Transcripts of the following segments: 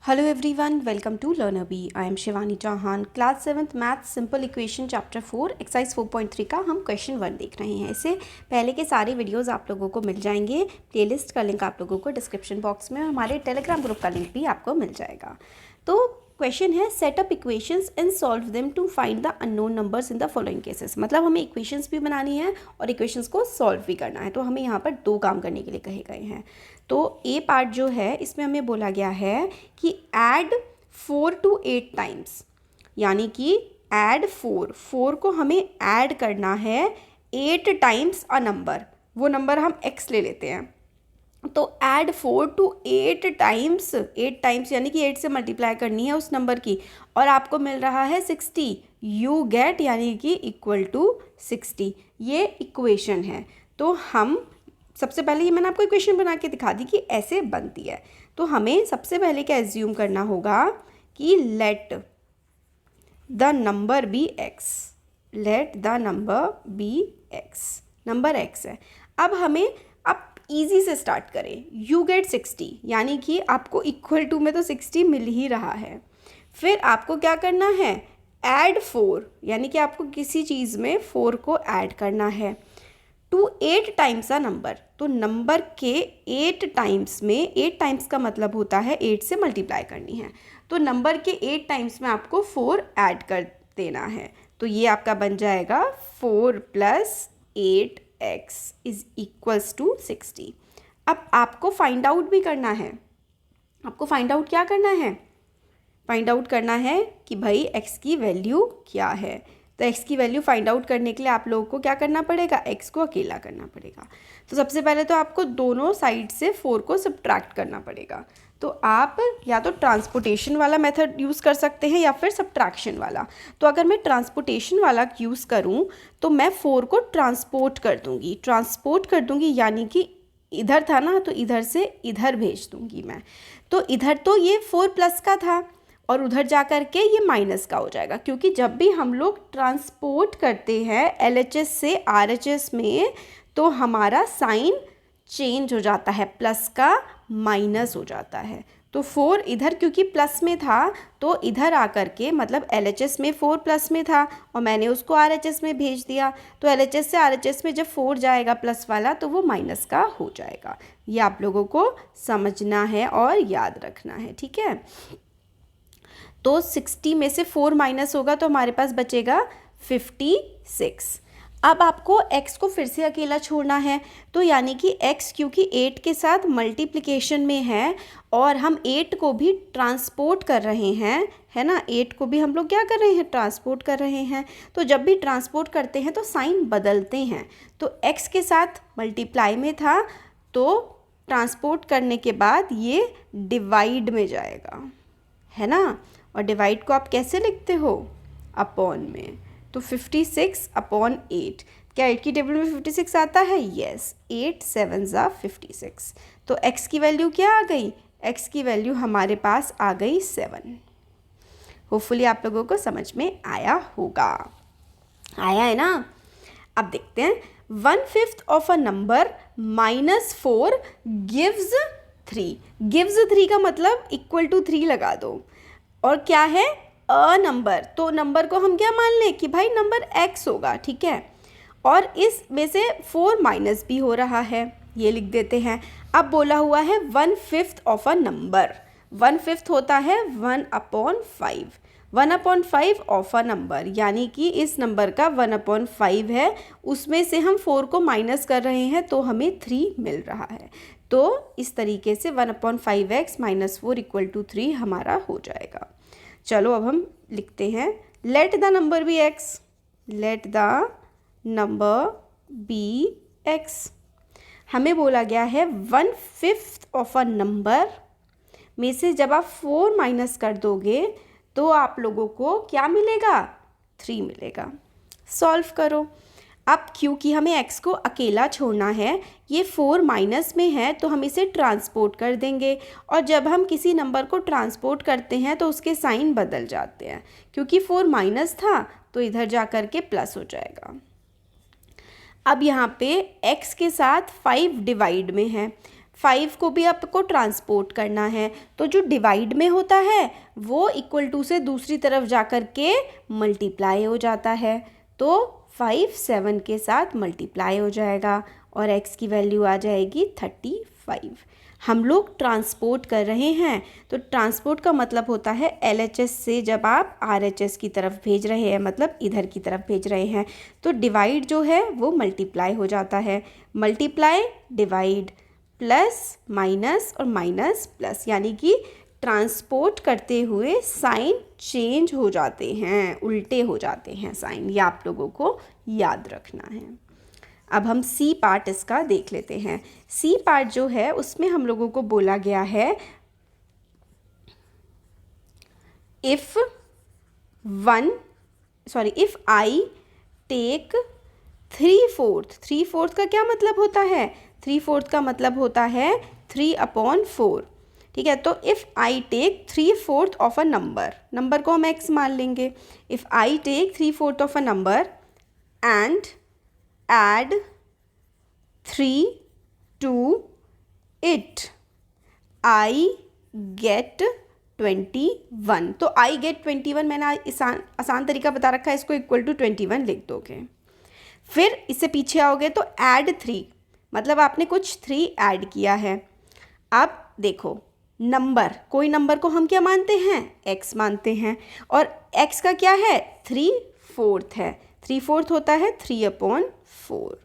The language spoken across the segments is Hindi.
Hello everyone, welcome to Learner Bee. I am Shivani Chauhan. Class 7th math simple equation chapter 4 exercise 4.3 का हम क्वेश्चन 1 देख रहे हैं. इससे पहले के सारे वीडियोस आप लोगों को मिल जाएंगे. प्लेलिस्ट का लिंक आप लोगों को डिस्क्रिप्शन बॉक्स में और हमारे टेलीग्राम ग्रुप का लिंक भी आपको मिल जाएगा. तो क्वेश्चन है set up equations and solve them to find the unknown numbers in the following cases. मतलब हमें इक्वेशंस भी बनानी है और इक्वेशंस को सॉल्व भी करना है. तो हमें यहाँ पर दो काम करने के लिए कहे गए हैं. तो ए पार्ट जो है इसमें हमें बोला गया है कि ऐड 4 to 8 टाइम्स, यानी कि ऐड 4 को हमें ऐड करना है 8 टाइम्स अ नंबर. वो नंबर हम x ले लेते हैं. तो ऐड 4 to 8 टाइम्स, 8 टाइम्स यानी कि 8 से मल्टीप्लाई करनी है उस नंबर की और आपको मिल रहा है 60. यू गेट यानी कि इक्वल टू 60. ये इक्वेशन है. तो हम सबसे पहले ये मैंने आपको इक्वेशन बना के दिखा दी कि ऐसे बनती है. तो हमें सबसे पहले क्या एज्यूम करना होगा कि let the number be x. Let the number be x. Number x है. अब हमें इजी से स्टार्ट करें. यू गेट 60 यानी कि आपको इक्वल टू में तो 60 मिल ही रहा है. फिर आपको क्या करना है, ऐड 4 यानी कि आपको किसी चीज़ में 4 को ऐड करना है टू 8 टाइम्स अ नंबर. तो नंबर के 8 टाइम्स में, 8 टाइम्स का मतलब होता है 8 से मल्टीप्लाई करनी है. तो नंबर के 8 टाइम्स में आपको 4 ऐड कर देना है. तो ये आपका बन जाएगा 4 + 8x इज इक्वल्स टू 60. अब आपको फाइंड आउट भी करना है. आपको फाइंड आउट क्या करना है, फाइंड आउट करना है कि भाई x की वैल्यू क्या है. तो x की वैल्यू फाइंड आउट करने के लिए आप लोगों को क्या करना पड़ेगा, x को अकेला करना पड़ेगा. तो सबसे पहले तो आपको दोनों साइड से 4 को सब्ट्रैक्ट करना पड़ेगा. तो आप या तो ट्रांसपोर्टेशन वाला मेथड यूज़ कर सकते हैं या फिर सब्ट्रैक्शन वाला. तो अगर मैं ट्रांसपोर्टेशन वाला यूज़ करूं तो मैं 4 को ट्रांसपोर्ट कर दूंगी यानी कि इधर था ना तो इधर से इधर भेज दूंगी मैं. तो इधर तो ये 4 प्लस का था और उधर जा कर के ये माइनस का हो जाएगा, क्योंकि जब भी हम लोग ट्रांसपोर्ट करते हैं LHS से RHS में तो हमारा साइन चेंज हो जाता है, प्लस का माइनस हो जाता है. तो 4 इधर क्योंकि प्लस में था तो इधर आकर के, मतलब LHS में 4 प्लस में था और मैंने उसको RHS में भेज दिया. तो LHS से RHS में जब 4 जाएगा प्लस वाला तो वो माइनस का हो जाएगा. ये आप लोगों को समझना है और याद रखना है, ठीक है. तो 60 में से 4 माइनस होगा तो हमारे पास बचेगा 56. अब आपको x को फिर से अकेला छोड़ना है. तो यानी कि x क्योंकि 8 के साथ मल्टीप्लिकेशन में है और हम 8 को भी ट्रांसपोर्ट कर रहे हैं, है ना. 8 को भी हम लोग क्या कर रहे हैं, ट्रांसपोर्ट कर रहे हैं. तो जब भी ट्रांसपोर्ट करते हैं तो साइन बदलते हैं. तो x के साथ मल्टीप्लाई में था तो ट्रांसपोर्ट करने के बाद ये डिवाइड में जाएगा, है ना. और डिवाइड को आप कैसे लिखते हो, अपॉन में. तो 56/8. क्या 8 की टेबल में 56 आता है, यस. 8 7 56. तो x की वैल्यू क्या आ गई, x की वैल्यू हमारे पास आ गई 7. होपफुली आप लोगों को समझ में आया होगा. आया है ना. अब देखते हैं 1/5 of a number -4 gives 3. Gives 3 का मतलब इक्वल टू 3 लगा दो. और क्या है, अ नंबर. तो नंबर को हम क्या मान लें कि भाई नंबर x होगा, ठीक है. और इस में से 4 माइनस भी हो रहा है, ये लिख देते हैं. अब बोला हुआ है 1/5 ऑफ अ नंबर. 1/5 होता है 1/5. 1/5 ऑफ अ नंबर यानी कि इस नंबर का 1/5 है, उसमें से हम 4 को माइनस कर रहे हैं तो हमें 3 मिल रहा है. तो इस तरीके से 1/5x - 4 = 3 हमारा हो जाएगा. चलो अब हम लिखते हैं let the number be x. Let the number be x. हमें बोला गया है 1/5 ऑफ अ नंबर में से जब आप 4 माइनस कर दोगे तो आप लोगों को क्या मिलेगा, 3 मिलेगा. सॉल्व करो. अब क्योंकि हमें x को अकेला छोड़ना है, ये 4 माइनस में है तो हम इसे ट्रांसपोर्ट कर देंगे. और जब हम किसी नंबर को ट्रांसपोर्ट करते हैं तो उसके साइन बदल जाते हैं. क्योंकि 4 माइनस था तो इधर जा कर के प्लस हो जाएगा. अब यहाँ पे x के साथ 5 डिवाइड में है. 5 को भी आपको ट्रांसपोर्ट करना है, तो जो डिवाइड में होता है वो इक्वल टू से दूसरी तरफ जा कर के मल्टीप्लाई हो जाता है। तो 5 7 के साथ मल्टीप्लाई हो जाएगा और x की वैल्यू आ जाएगी 35। हम लोग ट्रांसपोर्ट कर रहे हैं, तो ट्रांसपोर्ट का मतलब होता है LHS से जब आप RHS की तरफ भेज रहे हैं, मतलब इधर की तरफ भेज रहे हैं, तो डिवाइड जो है वो मल्टीप्लाई हो जाता है। मल्टीप्लाई डिवाइड प्लस माइनस और माइनस प्लस, यानी कि ट्रांसपोर्ट करते हुए साइन चेंज हो जाते हैं, उल्टे हो जाते हैं साइन, ये आप लोगों को याद रखना है। अब हम सी पार्ट इसका देख लेते हैं। सी पार्ट जो है उसमें हम लोगों को बोला गया है इफ़ आई टेक 3/4 का क्या मतलब होता है? 3/4 का मतलब होता है 3/4। ठीक है, तो if I take 3/4 of a number को हम x मान लेंगे। If I take 3/4 of a number and add 3 to it, I get 21। तो I get 21 मैंने आसान तरीका बता रखा है, इसको इक्वल टू 21 लिख दोगे। फिर इससे पीछे आओगे तो add 3, मतलब आपने कुछ 3 ऐड किया है। अब देखो नंबर, कोई नंबर को हम क्या मानते हैं? x मानते हैं, और x का क्या है? 3/4 है। 3/4 होता है 3/4।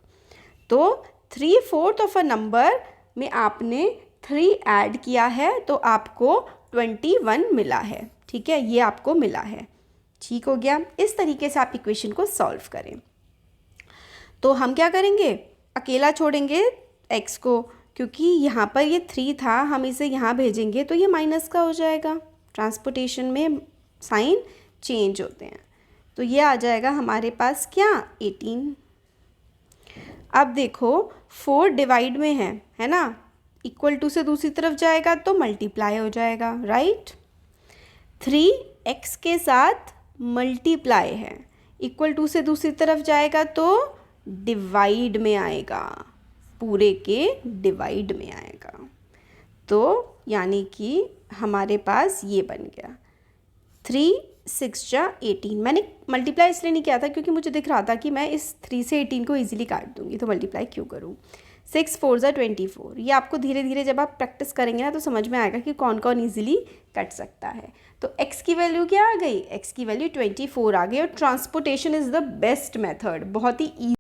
तो 3/4 ऑफ अ नंबर में आपने 3 ऐड किया है, तो आपको 21 मिला है। ठीक है, ये आपको मिला है। ठीक हो गया। इस तरीके से आप इक्वेशन को सॉल्व करें। तो हम क्या करेंगे? अकेला छोड़ेंगे x को, क्योंकि यहाँ पर ये 3 था, हम इसे यहाँ भेजेंगे तो ये माइनस का हो जाएगा। ट्रांसपोर्टेशन में साइन चेंज होते हैं। तो ये आ जाएगा हमारे पास क्या? 18। अब देखो 4 डिवाइड में है ना, इक्वल टू से दूसरी तरफ जाएगा तो मल्टीप्लाई हो जाएगा, राइट। 3x के साथ मल्टीप्लाई है, इक्वल टू से दूसरी तरफ जाएगा तो डिवाइड में आएगा, पूरे के डिवाइड में आएगा। तो यानी कि हमारे पास ये बन गया 3 6 जा 18। मैंने मल्टीप्लाई इसलिए नहीं किया था क्योंकि मुझे दिख रहा था कि मैं इस 3 से 18 को इजीली काट दूंगी, तो मल्टीप्लाई क्यों करूँ। 6 4 जा 24। ये आपको धीरे धीरे जब आप प्रैक्टिस करेंगे ना तो समझ में आएगा कि कौन कौन ईजिली कट सकता है। तो x की वैल्यू क्या आ गई? x की वैल्यू 24 आ गई। और transportation is the best method, बहुत ही